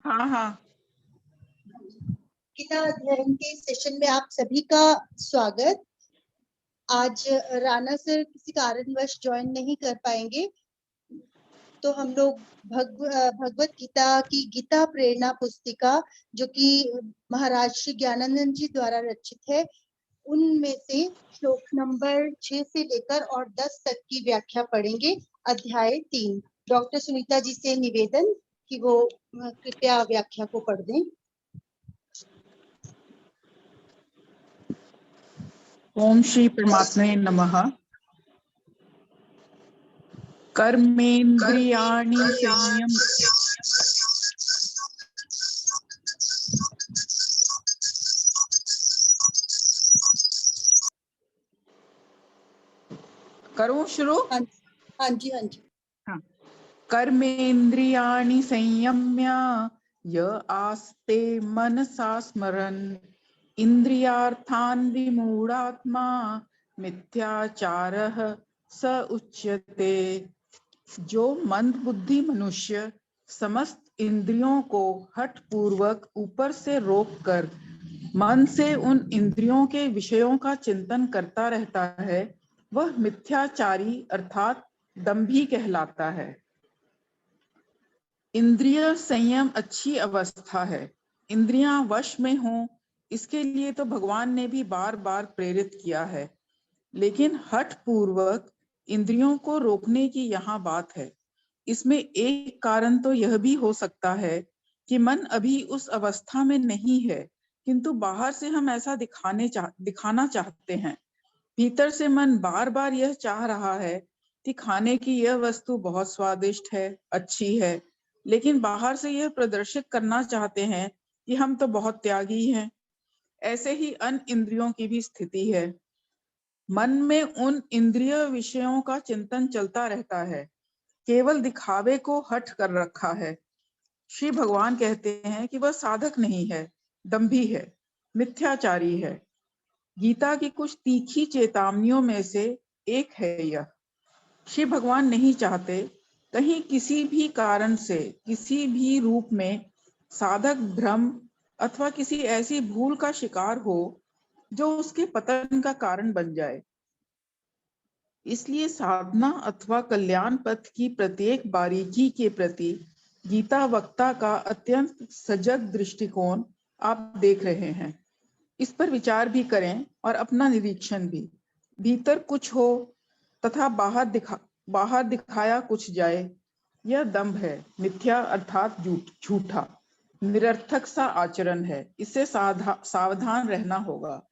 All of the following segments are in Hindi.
हाँ हाँ। गीता अध्ययन के सेशन में आप सभी का स्वागत। आज राणा सर किसी कारणवश ज्वाइन नहीं कर पाएंगे, तो हम लोग भगवत गीता की गीता प्रेरणा पुस्तिका जो कि महाराज श्री ज्ञानानंद जी द्वारा रचित है, उनमें से श्लोक नंबर 6 से लेकर और 10 तक की व्याख्या पढ़ेंगे। अध्याय 3। डॉक्टर सुनीता जी से निवेदन कि वो कृपया व्याख्या को पढ़ दें। ओम श्री परमात्मे नमः। कर्मेन्द्रियाणि संयम करूं शुरू? हाँ जी। हाँ। कर्मेन्द्रियाणि संयम्य य आस्ते मनसा स्मरन् इंद्रियार्थान् विमूढात्मा मिथ्याचारः स उच्यते। जो मंद बुद्धि मनुष्य समस्त इंद्रियों को हठ पूर्वक ऊपर से रोककर मन से उन इंद्रियों के विषयों का चिंतन करता रहता है, वह मिथ्याचारी अर्थात दंभी कहलाता है। इंद्रिय संयम अच्छी अवस्था है। इंद्रियां वश में हों, इसके लिए तो भगवान ने भी बार बार प्रेरित किया है, लेकिन हठ पूर्वक इंद्रियों को रोकने की यहाँ बात है। इसमें एक कारण तो यह भी हो सकता है कि मन अभी उस अवस्था में नहीं है, किंतु बाहर से हम ऐसा दिखाना चाहते हैं। भीतर से मन बार बार यह चाह रहा है कि खाने की यह वस्तु बहुत स्वादिष्ट है, अच्छी है, लेकिन बाहर से यह प्रदर्शित करना चाहते हैं कि हम तो बहुत त्यागी हैं। ऐसे ही अन्य इंद्रियों की भी स्थिति है। मन में उन इंद्रिय विषयों का चिंतन चलता रहता है, केवल दिखावे को हट कर रखा है। श्री भगवान कहते हैं कि वह साधक नहीं है, दंभी है, मिथ्याचारी है। गीता की कुछ तीखी चेतावनियों में से एक है यह। श्री भगवान नहीं चाहते कहीं किसी भी कारण से किसी भी रूप में साधक भ्रम अथवा किसी ऐसी भूल का शिकार हो जो उसके पतन का कारण बन जाए। इसलिए साधना अथवा कल्याण पथ की प्रत्येक बारीकी के प्रति गीता वक्ता का अत्यंत सजग दृष्टिकोण आप देख रहे हैं। इस पर विचार भी करें और अपना निरीक्षण भी। भीतर कुछ हो तथा बाहर दिखाया कुछ जाए, यह दंभ है, मिथ्या अर्थात झूठा, निरर्थक सा आचरण है। इससे सावधान रहना होगा।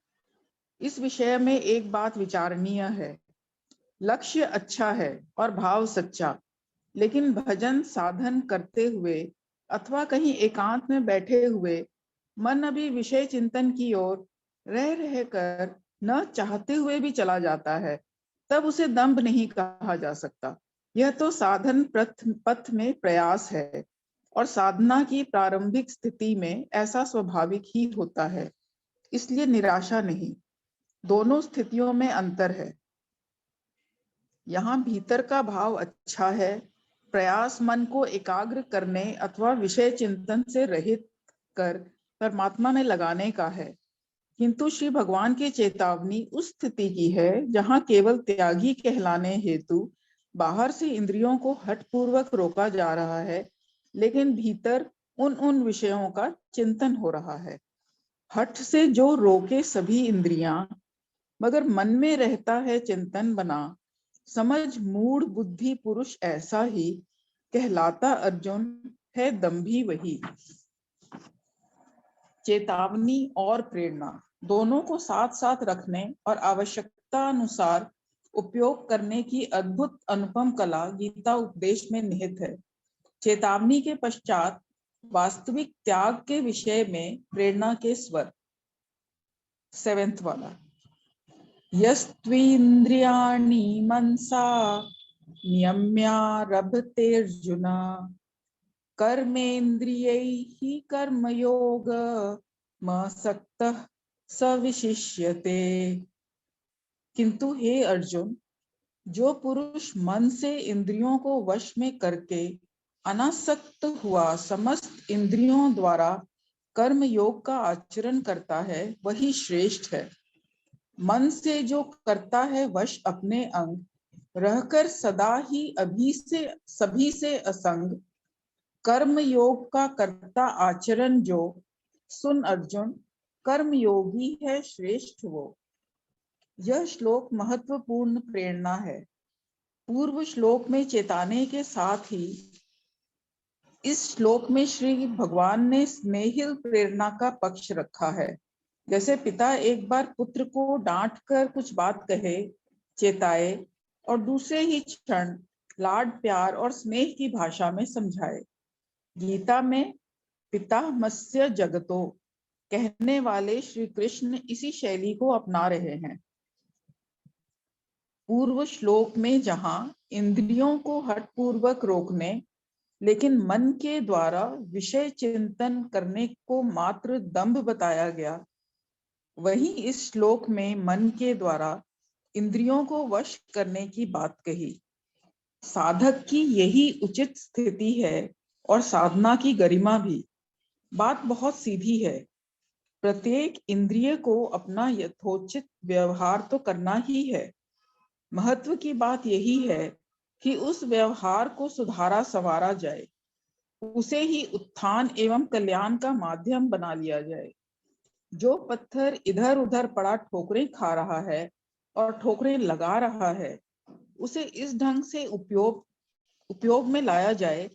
इस विषय में एक बात विचारणीय है। लक्ष्य अच्छा है और भाव सच्चा, लेकिन भजन साधन करते हुए अथवा कहीं एकांत में बैठे हुए मन अभी विषय चिंतन की ओर रह कर न चाहते हुए भी चला जाता है, तब उसे दंभ नहीं कहा जा सकता। यह तो साधन पथ में प्रयास है और साधना की प्रारंभिक स्थिति में ऐसा स्वाभाविक ही होता है। इसलिए निराशा नहीं, दोनों स्थितियों में अंतर है। यहाँ भीतर का भाव अच्छा है, प्रयास मन को एकाग्र करने अथवा विषय चिंतन से रहित कर परमात्मा में लगाने का है। किंतु श्री भगवान की चेतावनी उस स्थिति की है जहाँ केवल त्यागी कहलाने हेतु बाहर से इंद्रियों को हठपूर्वक रोका जा रहा है, लेकिन भीतर उन विषयों का चिंतन हो रहा है। हठ से जो रोके सभी इंद्रियां, मगर मन में रहता है चिंतन बना, समझ मूढ़ बुद्धि पुरुष ऐसा ही कहलाता अर्जुन है, दंभी वही। चेतावनी और प्रेरणा दोनों को साथ साथ रखने और आवश्यकता अनुसार उपयोग करने की अद्भुत अनुपम कला गीता उपदेश में निहित है। चेतावनी के पश्चात वास्तविक त्याग के विषय में प्रेरणा के स्वर। 7th वाला, यस्त्विन्द्रियाणि मनसा नियम्यारभतेऽर्जुन कर्मेन्द्रियैः कर्मयोगमसक्तः स विशिष्यते। किंतु हे अर्जुन, जो पुरुष मन से इंद्रियों को वश में करके अनासक्त हुआ समस्त इंद्रियों द्वारा कर्म योग का आचरण करता है वही श्रेष्ठ है। मन से जो करता है वश अपने अंग, रहकर सदा ही सभी से असंग, कर्म योग का करता आचरण जो, सुन अर्जुन कर्म योगी है श्रेष्ठ वो। यह श्लोक महत्वपूर्ण प्रेरणा है। पूर्व श्लोक में चेताने के साथ ही इस श्लोक में श्री भगवान ने स्नेहिल प्रेरणा का पक्ष रखा है। जैसे पिता एक बार पुत्र को डांट कर कुछ बात कहे, चेताए और दूसरे ही क्षण लाड प्यार और स्नेह की भाषा में समझाए। गीता में पिता मत्स्य जगतो कहने वाले श्री कृष्ण इसी शैली को अपना रहे हैं। पूर्व श्लोक में जहां इंद्रियों को हठपूर्वक रोकने लेकिन मन के द्वारा विषय चिंतन करने को मात्र दंभ बताया गया, वहीं इस श्लोक में मन के द्वारा इंद्रियों को वश करने की बात कही। साधक की यही उचित स्थिति है और साधना की गरिमा भी। बात बहुत सीधी है। प्रत्येक इंद्रिय को अपना यथोचित व्यवहार तो करना ही है। महत्व की बात यही है कि उस व्यवहार को सुधारा संवारा जाए, उसे ही उत्थान एवं कल्याण का माध्यम बना लिया जाए। जो पत्थर इधर उधर पड़ा ठोकरें खा रहा है और ठोकरें लगा रहा है, उसे इस ढंग से उपयोग में लाया जाए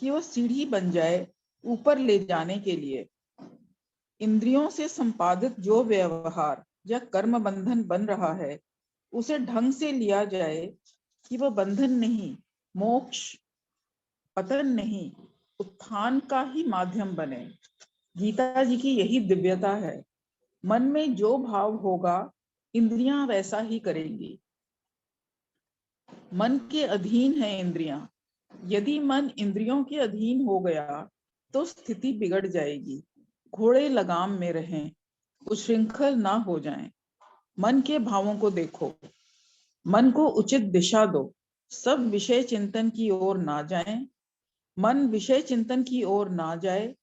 कि वह सीढ़ी बन जाए ऊपर ले जाने के लिए। इंद्रियों से संपादित जो व्यवहार या कर्म बंधन बन रहा है, उसे ढंग से लिया जाए कि वह बंधन नहीं, मोक्ष, पतन नहीं, उत्थान का ही माध्यम बने। गीता जी की यही दिव्यता है। मन में जो भाव होगा, इंद्रियां वैसा ही करेंगी। मन के अधीन है इंद्रियां। यदि मन इंद्रियों के अधीन हो गया तो स्थिति बिगड़ जाएगी। घोड़े लगाम में रहें, उच्छृंखल ना हो जाएं। मन के भावों को देखो, मन को उचित दिशा दो। सब विषय चिंतन की ओर ना जाएं। मन विषय चिंतन की ओर ना जाए,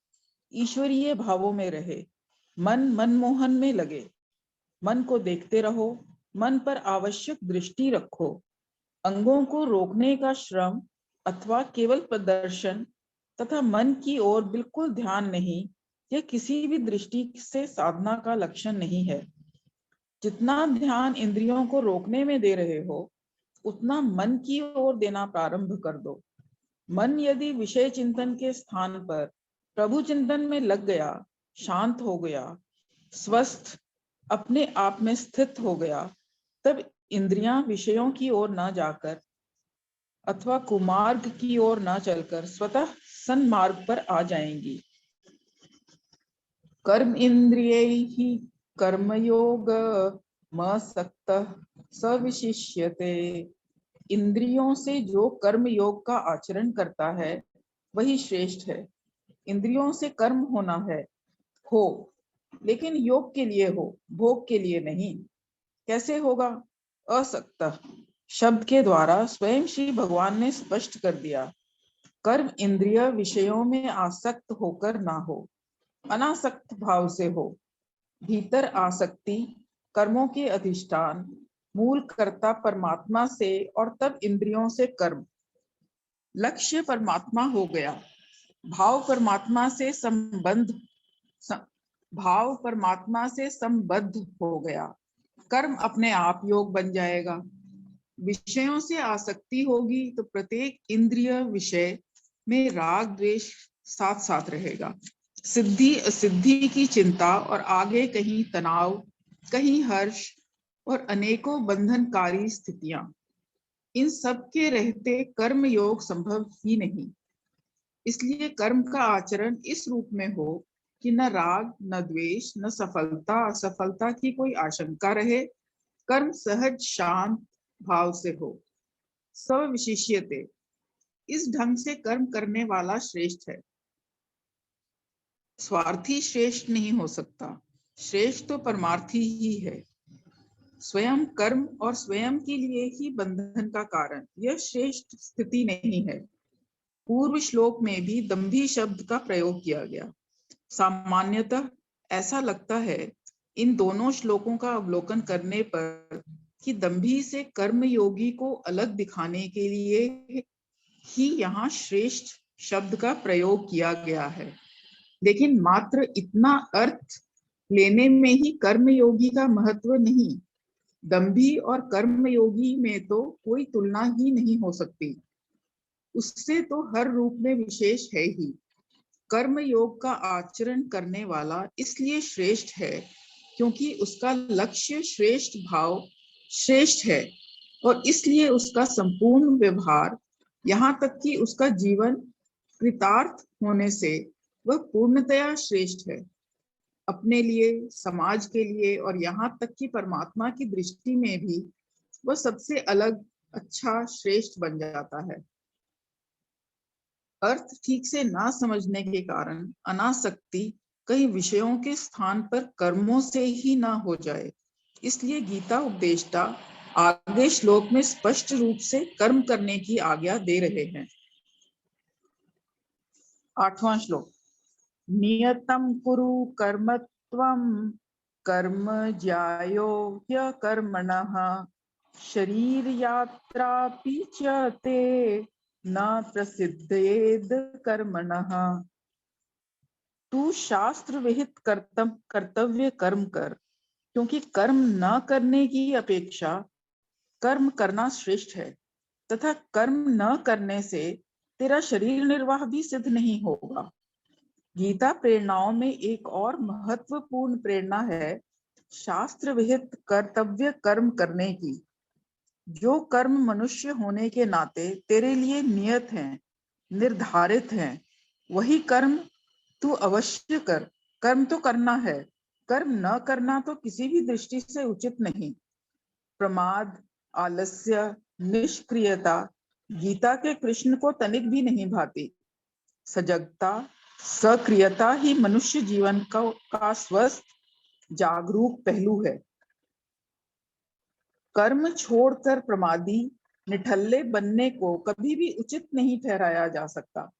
ईश्वरीय भावों में रहे। मन मनमोहन में लगे। मन को देखते रहो, मन पर आवश्यक दृष्टि रखो। अंगों को रोकने का श्रम अथवा केवल प्रदर्शन तथा मन की ओर बिल्कुल ध्यान नहीं, यह किसी भी दृष्टि से साधना का लक्षण नहीं है। जितना ध्यान इंद्रियों को रोकने में दे रहे हो, उतना मन की ओर देना प्रारंभ कर दो। मन यदि विषय चिंतन के स्थान पर प्रभु चिंतन में लग गया, शांत हो गया, स्वस्थ अपने आप में स्थित हो गया, तब इंद्रियां विषयों की ओर न जाकर अथवा कुमार्ग की ओर न चलकर स्वतः सन्मार्ग पर आ जाएंगी। कर्म इंद्रियैहि कर्मयोग मसक्तः सविशिष्यते। इंद्रियों से जो कर्म योग का आचरण करता है वही श्रेष्ठ है। इंद्रियों से कर्म होना है, हो, लेकिन योग के लिए हो, भोग के लिए नहीं। कैसे होगा? असक्त शब्द के द्वारा स्वयं श्री भगवान ने स्पष्ट कर दिया। कर्म इंद्रिय विषयों में आसक्त होकर ना हो, अनासक्त भाव से हो। भीतर आसक्ति, कर्मों के अधिष्ठान, मूल कर्ता परमात्मा से और तब इंद्रियों से कर्म। लक्ष्य परमात्मा हो गया, भाव परमात्मा से संबद्ध हो गया, कर्म अपने आप योग बन जाएगा। विषयों से आसक्ति होगी तो प्रत्येक इंद्रिय विषय में राग द्वेष साथ साथ रहेगा। सिद्धि असिद्धि की चिंता और आगे कहीं तनाव, कहीं हर्ष और अनेकों बंधनकारी स्थितियां। इन सब के रहते कर्म योग संभव ही नहीं। इसलिए कर्म का आचरण इस रूप में हो कि न राग, न द्वेष, न सफलता असफलता की कोई आशंका रहे। कर्म सहज शांत भाव से हो। सविशिष्यते, इस ढंग से कर्म करने वाला श्रेष्ठ है। स्वार्थी श्रेष्ठ नहीं हो सकता। श्रेष्ठ तो परमार्थी ही है। स्वयं कर्म और स्वयं के लिए ही बंधन का कारण, यह श्रेष्ठ स्थिति नहीं है। पूर्व श्लोक में भी दंभी शब्द का प्रयोग किया गया। सामान्यतः ऐसा लगता है इन दोनों श्लोकों का अवलोकन करने पर कि दंभी से कर्मयोगी को अलग दिखाने के लिए ही यहाँ श्रेष्ठ शब्द का प्रयोग किया गया है, लेकिन मात्र इतना अर्थ लेने में ही कर्मयोगी का महत्व नहीं। दंभी और कर्मयोगी में तो कोई तुलना ही नहीं हो सकती, उससे तो हर रूप में विशेष है ही। कर्म योग का आचरण करने वाला इसलिए श्रेष्ठ है क्योंकि उसका लक्ष्य श्रेष्ठ भाव श्रेष्ठ है, और इसलिए उसका संपूर्ण व्यवहार, यहाँ तक कि उसका जीवन कृतार्थ होने से वह पूर्णतया श्रेष्ठ है। अपने लिए, समाज के लिए और यहाँ तक कि परमात्मा की दृष्टि में भी वह सबसे अलग, अच्छा, श्रेष्ठ बन जाता है। अर्थ ठीक से ना समझने के कारण अनासक्ति कई विषयों के स्थान पर कर्मों से ही ना हो जाए, इसलिए गीता उपदेष्टा आगे श्लोक में स्पष्ट रूप से कर्म करने की आज्ञा दे रहे हैं। 8वां श्लोक, नियतं कुरु कर्म त्वं कर्म ज्यायो ह्यकर्मणः शरीर यात्रापि च ते न प्रसिद्धेद कर्मणः। तू शास्त्र विहित कर्तव्य कर्म कर, क्योंकि कर्म न करने की अपेक्षा कर्म करना श्रेष्ठ है, तथा कर्म न करने से तेरा शरीर निर्वाह भी सिद्ध नहीं होगा। गीता प्रेरणाओं में एक और महत्वपूर्ण प्रेरणा है शास्त्र विहित कर्तव्य कर्म करने की। जो कर्म मनुष्य होने के नाते तेरे लिए नियत हैं, निर्धारित हैं, वही कर्म तू अवश्य कर। कर्म तो करना है, कर्म न करना तो किसी भी दृष्टि से उचित नहीं। प्रमाद, आलस्य, निष्क्रियता गीता के कृष्ण को तनिक भी नहीं भाती। सजगता, सक्रियता ही मनुष्य जीवन का स्वस्थ, जागरूक पहलू है। कर्म छोड़कर प्रमादी, निठल्ले बनने को कभी भी उचित नहीं ठहराया जा सकता।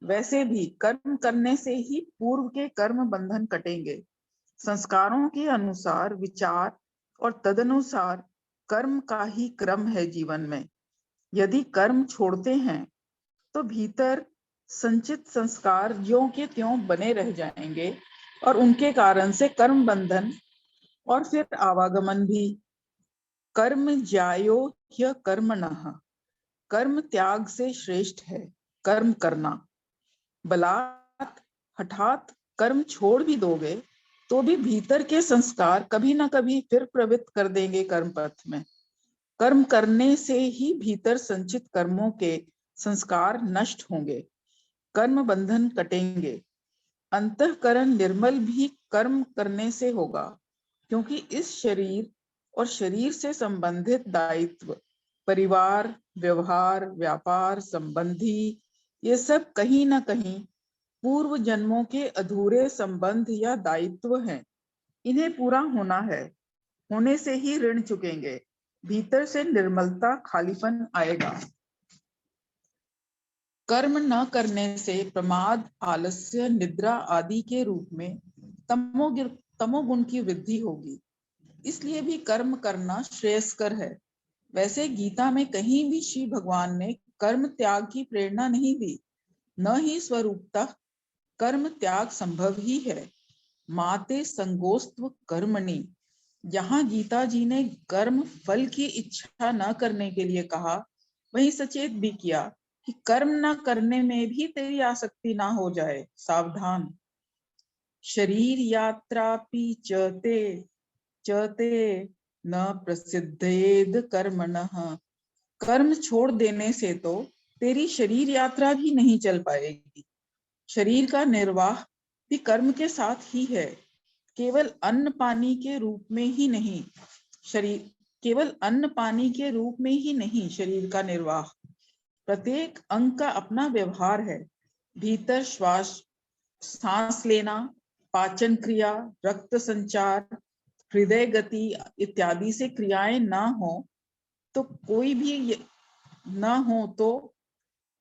वैसे भी कर्म करने से ही पूर्व के कर्म बंधन कटेंगे। संस्कारों के अनुसार विचार और तदनुसार कर्म का ही क्रम है जीवन में। यदि कर्म छोड़ते हैं तो भीतर संचित संस्कार ज्यों के त्यों बने रह जाएंगे और उनके कारण से कर्म बंधन और फिर आवागमन भी। कर्म ज्यायो ह्य कर्मणः, कर्म त्याग से श्रेष्ठ है कर्म करना। बलात् हठात कर्म छोड़ भी दोगे तो भी भीतर के संस्कार कभी ना कभी फिर प्रवृत्त कर देंगे कर्म पथ में। कर्म करने से ही भीतर संचित कर्मों के संस्कार नष्ट होंगे, कर्म बंधन कटेंगे। अंतःकरण निर्मल भी कर्म करने से होगा, क्योंकि इस शरीर और शरीर से संबंधित दायित्व, परिवार, व्यवहार, व्यापार, संबंधी, ये सब कहीं ना कहीं पूर्व जन्मों के अधूरे संबंध या दायित्व हैं। इन्हें पूरा होना है, होने से ही ऋण चुकेंगे, भीतर से निर्मलता, खालीपन आएगा। कर्म न करने से प्रमाद, आलस्य, निद्रा आदि के रूप में तमोगुण की वृद्धि होगी, इसलिए भी कर्म करना श्रेयस्कर है। वैसे गीता में कहीं भी श्री भगवान ने कर्म त्याग की प्रेरणा नहीं दी, न ही स्वरूपतः कर्म त्याग संभव ही है। माते संगोस्त्व कर्मणि, जहां गीता जी ने कर्म फल की इच्छा न करने के लिए कहा, वहीं सचेत भी किया कि कर्म न करने में भी तेरी आसक्ति ना हो जाए, सावधान। शरीर यात्रापि चते न प्रसिद्धेद कर्मणः, कर्म छोड़ देने से तो तेरी शरीर यात्रा भी नहीं चल पाएगी। शरीर का निर्वाह भी कर्म के साथ ही है, केवल अन्न पानी के रूप में ही नहीं। शरीर का निर्वाह, प्रत्येक अंग का अपना व्यवहार है। भीतर सांस लेना, पाचन क्रिया, रक्त संचार, हृदय गति इत्यादि से क्रियाएं ना हो तो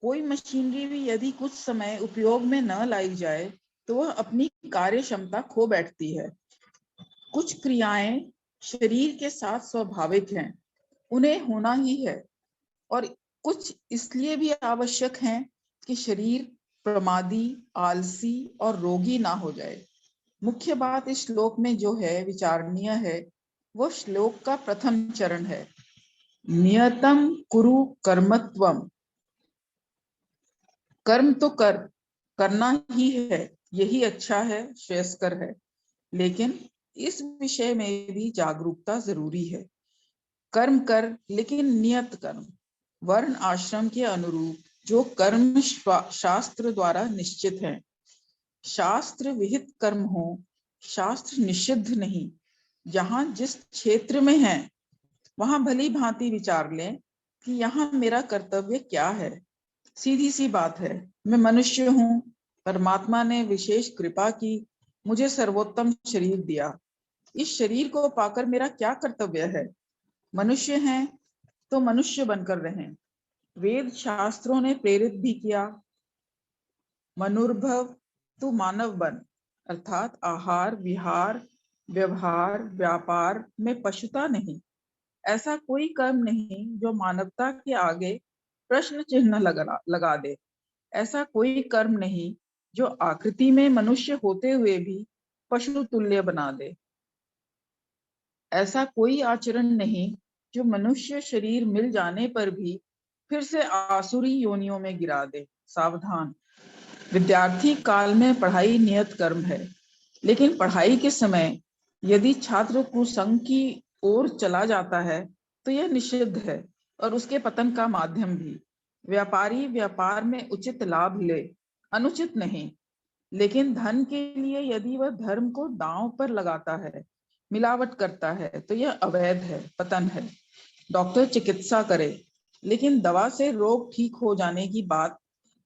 कोई मशीनरी भी यदि कुछ समय उपयोग में न लाई जाए तो वह अपनी कार्य क्षमता खो बैठती है। कुछ क्रियाएं शरीर के साथ स्वाभाविक हैं, उन्हें होना ही है, और कुछ इसलिए भी आवश्यक हैं कि शरीर प्रमादी, आलसी और रोगी ना हो जाए। मुख्य बात इस श्लोक में जो है विचारणीय है, वो श्लोक का प्रथम चरण है, नियतम कुरु कर्मत्वम। कर्म तो करना ही है, यही अच्छा है, श्रेयस्कर है, लेकिन इस विषय में भी जागरूकता जरूरी है। कर्म कर, लेकिन नियत कर्म, वर्ण आश्रम के अनुरूप, जो कर्म शास्त्र द्वारा निश्चित है। शास्त्र विहित कर्म हो, शास्त्र निषिद्ध नहीं। जहां जिस क्षेत्र में है वहां भली भांति विचार लें कि यहाँ मेरा कर्तव्य क्या है। सीधी सी बात है, मैं मनुष्य हूँ, परमात्मा ने विशेष कृपा की, मुझे सर्वोत्तम शरीर दिया। इस शरीर को पाकर मेरा क्या कर्तव्य है? मनुष्य हैं तो मनुष्य बनकर रहें। वेद शास्त्रों ने प्रेरित भी किया, मनुर्भव तू मानव बन, अर्थात आहार विहार व्यवहार व्यापार में पशुता नहीं। ऐसा कोई कर्म नहीं जो मानवता के आगे प्रश्न चिन्ह लगा दे। ऐसा कोई कर्म नहीं जो आकृति में मनुष्य होते हुए भी पशु तुल्य बना दे। ऐसा कोई आचरण नहीं जो मनुष्य शरीर मिल जाने पर भी फिर से आसुरी योनियों में गिरा दे। सावधान, विद्यार्थी काल में पढ़ाई नियत कर्म है, लेकिन पढ़ाई के समय यदि छात्र कुसंग की ओर चला जाता है तो यह निषिद्ध है और उसके पतन का माध्यम भी। व्यापारी व्यापार में उचित लाभ ले, अनुचित नहीं, लेकिन धन के लिए यदि वह धर्म को दांव पर लगाता है, मिलावट करता है, तो यह अवैध है, पतन है। डॉक्टर चिकित्सा करे, लेकिन दवा से रोग ठीक हो जाने की बात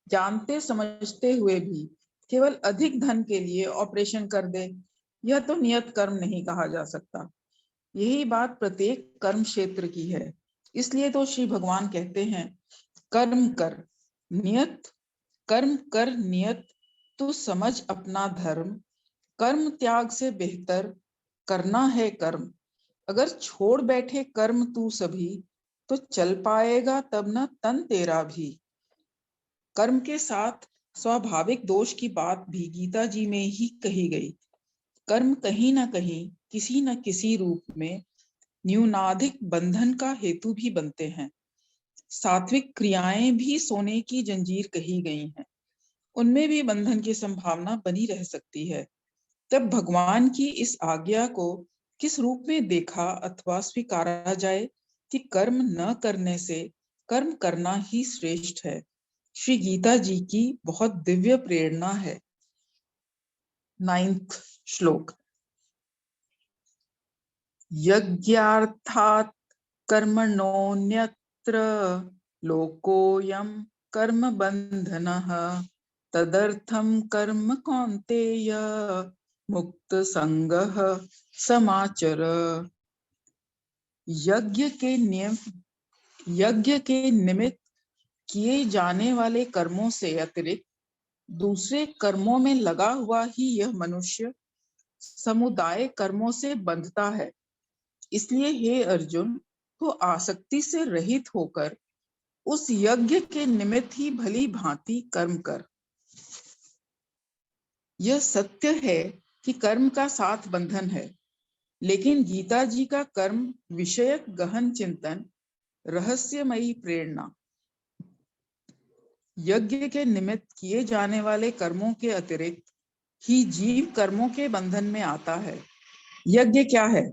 जानते समझते हुए भी केवल अधिक धन के लिए ऑपरेशन कर दे, यह तो नियत कर्म नहीं कहा जा सकता। यही बात प्रत्येक कर्म क्षेत्र की है। इसलिए तो श्री भगवान कहते हैं, कर्म कर नियत, कर्म कर नियत, तू समझ अपना धर्म, कर्म त्याग से बेहतर करना है कर्म। अगर छोड़ बैठे कर्म तू सभी, तो चल पाएगा तब न तन तेरा भी। कर्म के साथ स्वाभाविक दोष की बात भी गीता जी में ही कही गई। कर्म कहीं ना कहीं किसी न किसी रूप में न्यूनाधिक बंधन का हेतु भी बनते हैं। सात्विक क्रियाएं भी सोने की जंजीर कही गई हैं, उनमें भी बंधन की संभावना बनी रह सकती है। तब भगवान की इस आज्ञा को किस रूप में देखा अथवा स्वीकारा जाए कि कर्म न करने से कर्म करना ही श्रेष्ठ है। श्री गीता जी की बहुत दिव्य प्रेरणा है। 9th श्लोक, यज्ञार्थात् कर्मणोऽन्यत्र लोकोऽयं कर्म बंधनः, तदर्थं कर्म कौन्तेय मुक्त संगः समाचर। यज्ञ के निमित्त किए जाने वाले कर्मों से अतिरिक्त दूसरे कर्मों में लगा हुआ ही यह मनुष्य समुदाय कर्मों से बंधता है। इसलिए हे अर्जुन, तो आसक्ति से रहित होकर उस यज्ञ के निमित्त ही भली भांति कर्म कर। यह सत्य है कि कर्म का साथ बंधन है, लेकिन गीता जी का कर्म विषयक गहन चिंतन, रहस्यमयी प्रेरणा, यज्ञ के निमित्त किए जाने वाले कर्मों के अतिरिक्त ही जीव कर्मों के बंधन में आता है। यज्ञ क्या है?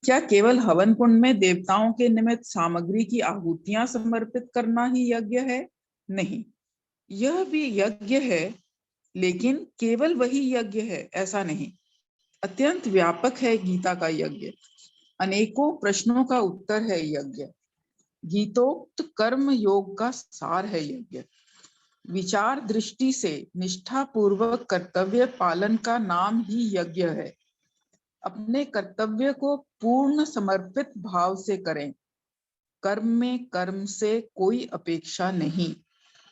क्या केवल हवन कुंड में देवताओं के निमित्त सामग्री की आहुतियां समर्पित करना ही यज्ञ है? नहीं, यह भी यज्ञ है, लेकिन केवल वही यज्ञ है ऐसा नहीं। अत्यंत व्यापक है गीता का यज्ञ, अनेकों प्रश्नों का उत्तर है यज्ञ। गीतोक्त कर्म योग का सार है यज्ञ। विचार दृष्टि से निष्ठा पूर्वक कर्तव्य पालन का नाम ही यज्ञ है। अपने कर्तव्य को पूर्ण समर्पित भाव से करें। कर्म में कर्म से कोई अपेक्षा नहीं।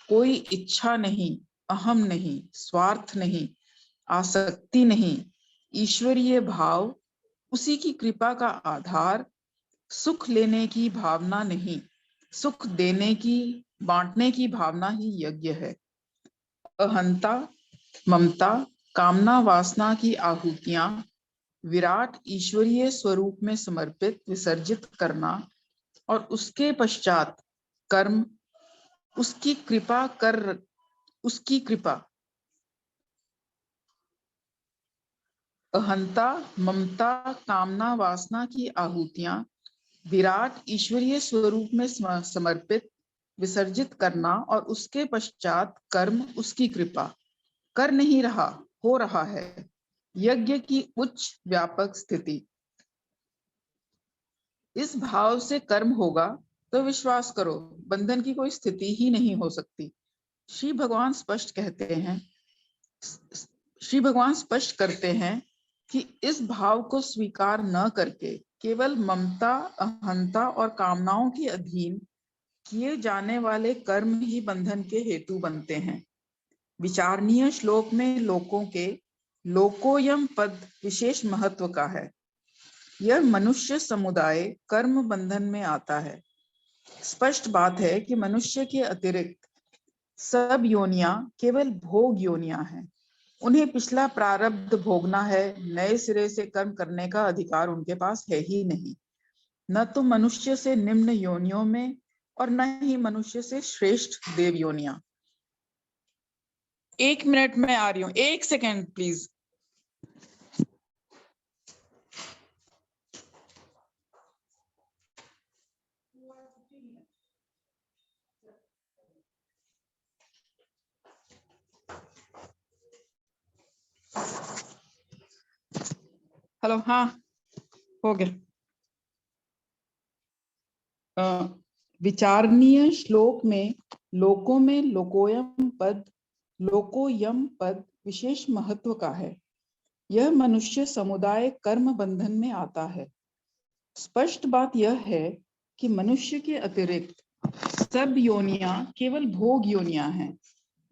कोई इच्छा नहीं, अहम नहीं, स्वार्थ नहीं, आसक्ति नहीं। ईश्वरीय भाव, उसी की कृपा का आधार। सुख लेने की भावना नहीं, सुख देने की, बांटने की भावना ही यज्ञ है। अहंता, ममता, कामना, वासना की आहुतियां विराट ईश्वरीय स्वरूप में समर्पित, विसर्जित करना और उसके पश्चात कर्म, उसकी कृपा। अहंता, ममता, कामना, वासना की आहुतियां विराट ईश्वरीय स्वरूप में समर्पित, विसर्जित करना और उसके पश्चात कर्म, उसकी कृपा। कर नहीं रहा, हो रहा है। यज्ञ की उच्च व्यापक स्थिति। इस भाव से कर्म होगा तो विश्वास करो, बंधन की कोई स्थिति ही नहीं हो सकती। श्री भगवान स्पष्ट करते हैं कि इस भाव को स्वीकार न करके केवल ममता, अहंता और कामनाओं के अधीन किए जाने वाले कर्म ही बंधन के हेतु बनते हैं। विचारणीय श्लोक में लोकों के लोकोयम पद विशेष महत्व का है। यह मनुष्य समुदाय कर्म बंधन में आता है। स्पष्ट बात है कि मनुष्य के अतिरिक्त सब योनियां केवल भोग योनियां हैं। उन्हें पिछला प्रारब्ध भोगना है, नए सिरे से कर्म करने का अधिकार उनके पास है ही नहीं। न तो मनुष्य से निम्न योनियों में और न ही मनुष्य से श्रेष्ठ देव योनियां। 1 मिनट में आ रही हूं, 1 सेकेंड प्लीज। हेलो, हाँ हो गया। विचारणीय श्लोक में लोकों में लोकोयम पद विशेष महत्व का है। यह मनुष्य समुदाय कर्म बंधन में आता है। स्पष्ट बात यह है कि मनुष्य के अतिरिक्त सब योनियां केवल भोग योनियां हैं।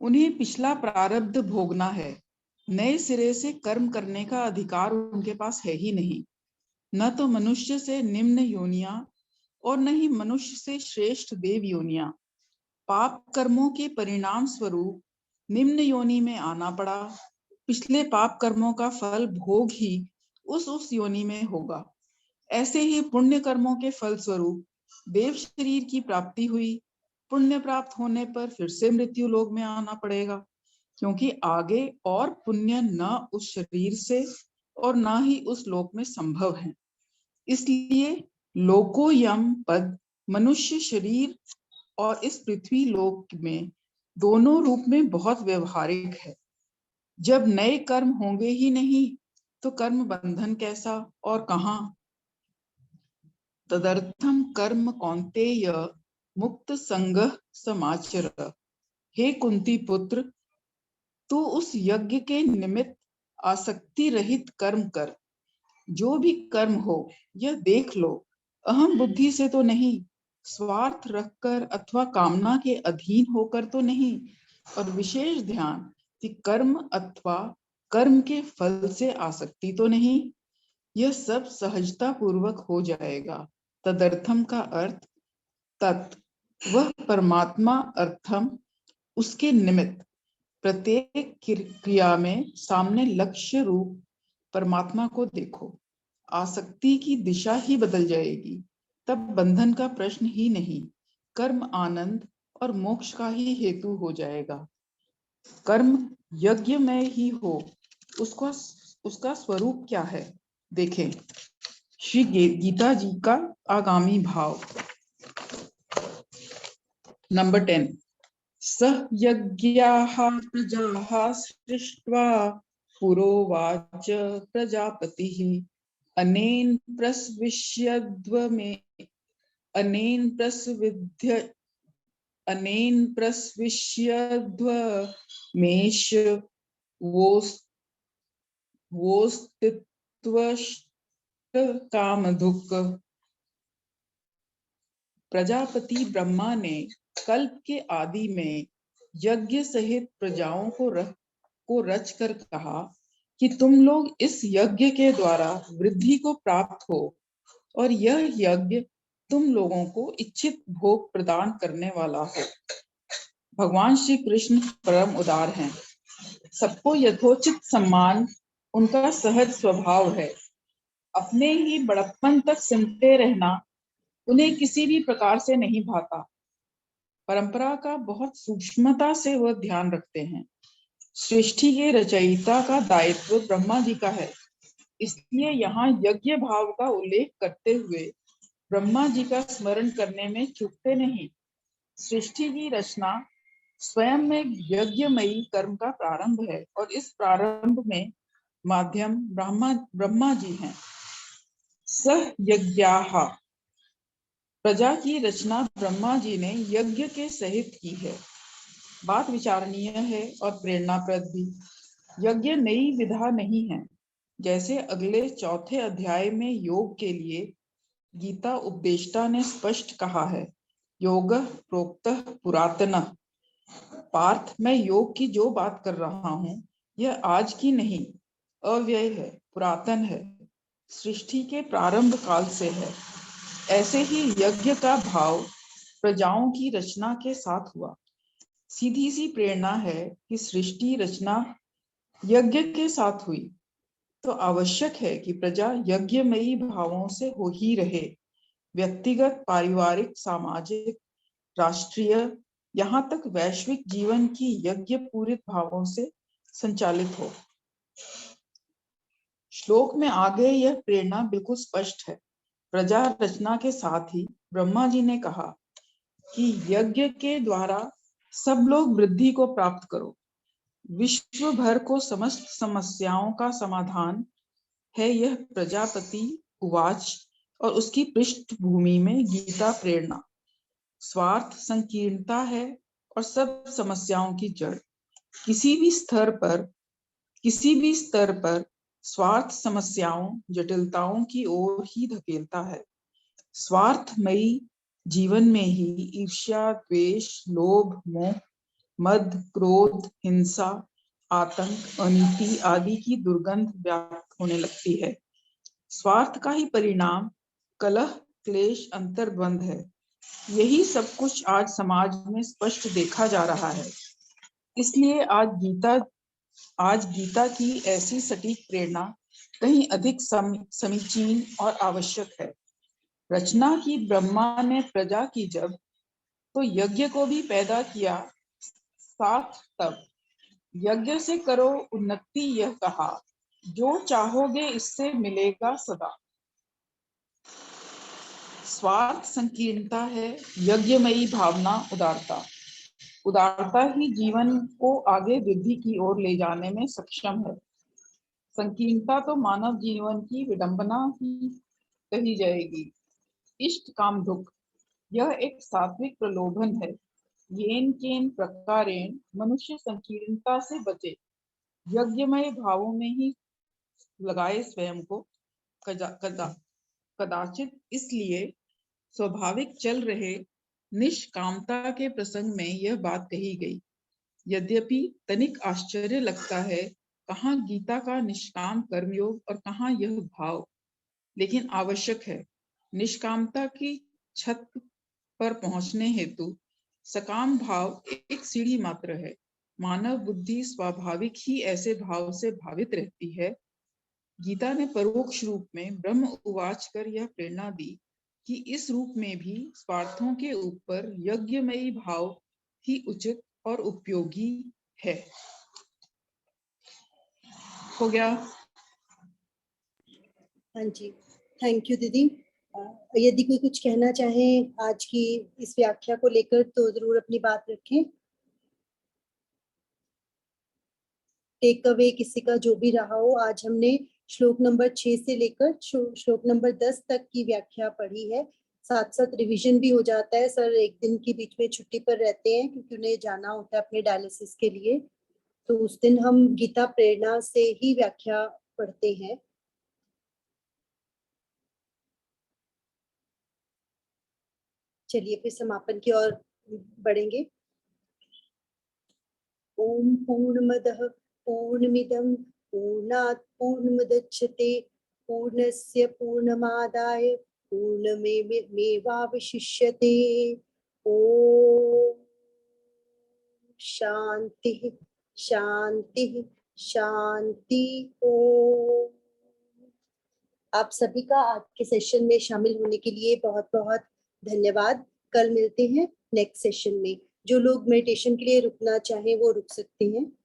उन्हें पिछला प्रारब्ध भोगना है, नए सिरे से कर्म करने का अधिकार उनके पास है ही नहीं। न तो मनुष्य से निम्न योनियां और न ही मनुष्य से श्रेष्ठ देव योनियां। पाप कर्मों के परिणाम स्वरूप निम्न योनि में आना पड़ा। पिछले पाप कर्मों का फल भोग ही उस योनि में होगा। ऐसे ही पुण्य कर्मों के फल स्वरूप देव शरीर की प्राप्ति हुई। पुण्य प्राप्त होने पर फिर से मृत्यु लोक में आना पड़ेगा, क्योंकि आगे और पुण्य न उस शरीर से और न ही उस लोक में संभव है। इसलिए लोकोयम पद मनुष्य शरीर और इस पृथ्वी लोक में दोनों रूप में बहुत व्यवहारिक है। जब नए कर्म होंगे ही नहीं तो कर्म बंधन कैसा और कहां। तदर्थम कर्म कौन्तेय मुक्त संगः समाचर। हे कुंती पुत्र, तू उस यज्ञ के निमित्त आसक्ति रहित कर्म कर। जो भी कर्म हो यह देख लो, अहम बुद्धि से तो नहीं, स्वार्थ रखकर अथवा कामना के अधीन होकर तो नहीं, और विशेष ध्यान कि कर्म अथवा कर्म के फल से आसक्ति तो नहीं। यह सब सहजता पूर्वक हो जाएगा। तदर्थम का अर्थ तत्, वह परमात्मा अर्थम, उसके निमित्त प्रत्येक क्रिया में सामने लक्ष्य रूप परमात्मा को देखो। आसक्ति की दिशा ही बदल जाएगी, तब बंधन का प्रश्न ही नहीं, कर्म आनंद और मोक्ष का ही हेतु हो जाएगा। कर्म यज्ञ में ही हो, उसका स्वरूप क्या है देखें। श्री गीता जी का आगामी भाव नंबर 10। सह यज्ञाः प्रजाः सृष्ट्वा पुरोवाच प्रजापतिः अनेन प्रस्विष्यध्वमेष वोस्तित्वश्च कामधुक्। प्रजापति ब्रह्मा ने कल्प के आदि में यज्ञ सहित प्रजाओं को रच कर कहा कि तुम लोग इस यज्ञ के द्वारा वृद्धि को प्राप्त हो, और यह यज्ञ तुम लोगों को इच्छित भोग प्रदान करने वाला हो। भगवान श्री कृष्ण परम उदार हैं। सबको यथोचित सम्मान उनका सहज स्वभाव है। अपने ही बड़प्पन तक सिमटे रहना उन्हें किसी भी प्रकार से नहीं भाता। परंपरा का बहुत सूक्ष्मता से वह ध्यान रखते हैं। सृष्टि के रचयिता का दायित्व ब्रह्मा जी का है, इसलिए यहाँ यज्ञ भाव का उल्लेख करते हुए ब्रह्मा जी का स्मरण करने में चूकते नहीं। सृष्टि की रचना स्वयं में यज्ञमयी कर्म का प्रारंभ है, और इस प्रारंभ में माध्यम ब्रह्मा जी हैं। सह यज्ञाः, प्रजा की रचना ब्रह्मा जी ने यज्ञ के सहित की है। बात विचारणीय है और प्रेरणाप्रद भी। यज्ञ नई विधा नहीं है। जैसे अगले चौथे अध्याय में योग के लिए गीता उपदेष्टा ने स्पष्ट कहा है, योगः प्रोक्तः पुरातनः। पार्थ, मैं योग की जो बात कर रहा हूं यह आज की नहीं, अव्यय है, पुरातन है, सृष्टि के प्रारंभ काल से है। ऐसे ही यज्ञ का भाव प्रजाओं की रचना के साथ हुआ। सीधी सी प्रेरणा है कि सृष्टि रचना यज्ञ के साथ हुई, तो आवश्यक है कि प्रजा यज्ञमयी भावों से हो ही रहे। व्यक्तिगत, पारिवारिक, सामाजिक, राष्ट्रीय, यहाँ तक वैश्विक जीवन की यज्ञ पूरित भावों से संचालित हो। श्लोक में आगे यह प्रेरणा बिल्कुल स्पष्ट है। प्रजा रचना के साथ ही ब्रह्मा जी ने कहा कि यज्ञ के द्वारा सब लोग वृद्धि को प्राप्त करो। विश्व भर को समस्त समस्याओं का समाधान है यह प्रजापति उवाच, और उसकी पृष्ठभूमि में गीता प्रेरणा। स्वार्थ संकीर्णता है और सब समस्याओं की जड़। किसी भी स्तर पर स्वार्थ समस्याओं, जटिलताओं की ओर ही धकेलता है। स्वार्थमयी जीवन में ही ईर्ष्या, द्वेष, लोभ, मोह, मद, क्रोध, हिंसा, आतंक, अनीति आदि की दुर्गंध व्याप्त होने लगती है। स्वार्थ का ही परिणाम कलह, क्लेश, अंतर्द्वंद है। यही सब कुछ आज समाज में स्पष्ट देखा जा रहा है। इसलिए आज गीता की ऐसी सटीक प्रेरणा कहीं अधिक समीचीन और आवश्यक है। रचना की ब्रह्मा ने प्रजा की जब, तो यज्ञ को भी पैदा किया साथ तब। यज्ञ से करो उन्नति यह कहा, जो चाहोगे इससे मिलेगा सदा। स्वार्थ संकीर्णता है, यज्ञमयी भावना उदारता। उदारता ही जीवन को आगे वृद्धि की ओर ले जाने में सक्षम है। संकीर्णता तो मानव जीवन की विडंबना ही कही जाएगी। इष्ट काम दुख, यह एक सात्विक प्रलोभन है। येन केन प्रकारेण मनुष्य संकीर्णता से बचे, यज्ञमय भावों में ही लगाए स्वयं को। कदाचित इसलिए स्वाभाविक चल रहे निष्कामता के प्रसंग में यह बात कही गई। यद्यपि तनिक आश्चर्य लगता है, कहाँ गीता का निष्काम कर्मयोग और कहाँ यह भाव, लेकिन आवश्यक है। निष्कामता की छत पर पहुंचने हेतु सकाम भाव एक सीढ़ी मात्र है। मानव बुद्धि स्वाभाविक ही ऐसे भाव से भावित रहती है। गीता ने परोक्ष रूप में ब्रह्म उवाच कर यह प्रेरणा दी कि इस रूप में भी स्वार्थों के ऊपर यज्ञमयी भाव ही उचित और उपयोगी है। हो गया। हाँ जी, थैंक यू दीदी। यदि कोई कुछ कहना चाहे आज की इस व्याख्या को लेकर तो जरूर अपनी बात रखें। टेक अवे किसी का जो भी रहा हो, आज हमने श्लोक नंबर 6 से लेकर श्लोक नंबर 10 तक की व्याख्या पढ़ी है। साथ साथ रिवीजन भी हो जाता है। सर एक दिन की बीच में छुट्टी पर रहते हैं क्योंकि उन्हें जाना होता है अपने डायलिसिस के लिए, तो उस दिन हम गीता प्रेरणा से ही व्याख्या पढ़ते हैं। चलिए फिर समापन की ओर बढ़ेंगे। ओम पूर्णमदः पूर्णमिदं पूर्णात् पूर्णमुदच्यते पूर्णस्य पूर्णमादाय पूर्णमेवावशिष्यते। ओम शांति शांति शांति। ओम। आप सभी का आज के सेशन में शामिल होने के लिए बहुत बहुत धन्यवाद। कल मिलते हैं नेक्स्ट सेशन में। जो लोग मेडिटेशन के लिए रुकना चाहें वो रुक सकते हैं।